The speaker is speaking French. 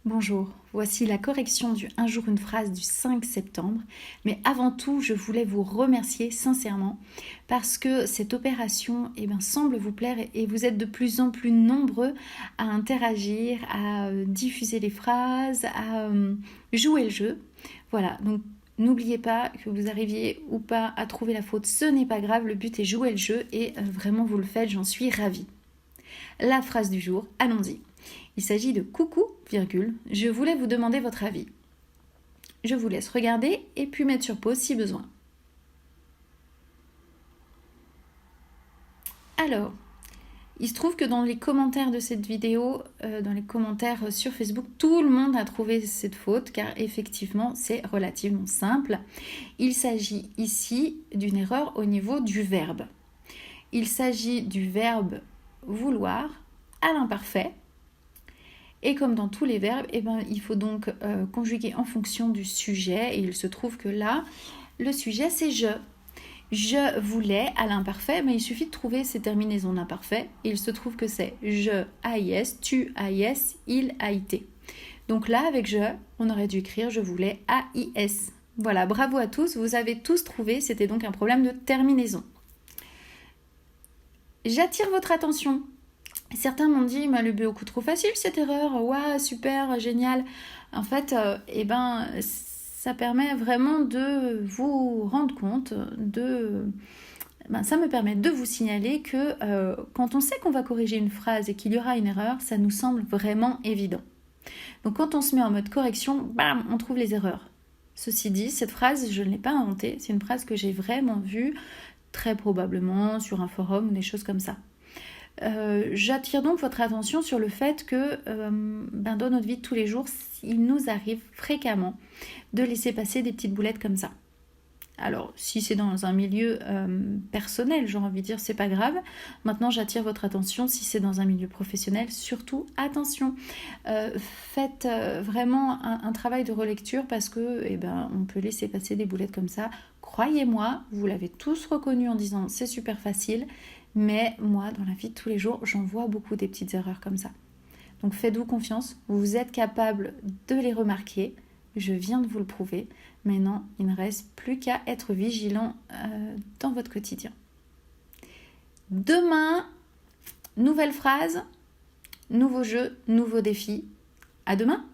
Bonjour, voici la correction du Un jour une phrase du 5 septembre. Mais avant tout, je voulais vous remercier sincèrement parce que cette opération semble vous plaire et vous êtes de plus en plus nombreux à interagir, à diffuser les phrases, à jouer le jeu. Voilà, donc n'oubliez pas que vous arriviez ou pas à trouver la faute, ce n'est pas grave, le but est jouer le jeu et vraiment vous le faites, j'en suis ravie. La phrase du jour, allons-y. Il s'agit de coucou, virgule, je voulais vous demander votre avis. Je vous laisse regarder et puis mettre sur pause si besoin. Alors, il se trouve que dans les commentaires de cette vidéo, dans les commentaires sur Facebook, tout le monde a trouvé cette faute car effectivement c'est relativement simple. Il s'agit ici d'une erreur au niveau du verbe. Il s'agit du verbe vouloir à l'imparfait. Et comme dans tous les verbes, il faut donc conjuguer en fonction du sujet. Et il se trouve que là, le sujet, c'est je. Je voulais à l'imparfait, mais il suffit de trouver ces terminaisons d'imparfait. Et il se trouve que c'est je, AIS, tu, AIS, il, AIT. Donc là, avec je, on aurait dû écrire je voulais, AIS. Voilà, bravo à tous, vous avez tous trouvé. C'était donc un problème de terminaison. J'attire votre attention. Certains m'ont dit, mais elle est beaucoup trop facile cette erreur, waouh, super, génial. En fait, ça permet vraiment de vous rendre compte, ça me permet de vous signaler que quand on sait qu'on va corriger une phrase et qu'il y aura une erreur, ça nous semble vraiment évident. Donc quand on se met en mode correction, bam, on trouve les erreurs. Ceci dit, cette phrase, je ne l'ai pas inventée, c'est une phrase que j'ai vraiment vue très probablement sur un forum ou des choses comme ça. J'attire donc votre attention sur le fait que dans notre vie de tous les jours, il nous arrive fréquemment de laisser passer des petites boulettes comme ça. Alors, si c'est dans un milieu personnel, j'ai envie de dire, c'est pas grave. Maintenant, j'attire votre attention, si c'est dans un milieu professionnel, surtout, attention. Faites vraiment un travail de relecture parce que, on peut laisser passer des boulettes comme ça. Croyez-moi, vous l'avez tous reconnu en disant, c'est super facile. Mais moi, dans la vie de tous les jours, j'en vois beaucoup des petites erreurs comme ça. Donc faites-vous confiance, vous êtes capable de les remarquer. Je viens de vous le prouver. Maintenant, il ne reste plus qu'à être vigilant dans votre quotidien. Demain, nouvelle phrase, nouveau jeu, nouveau défi. À demain!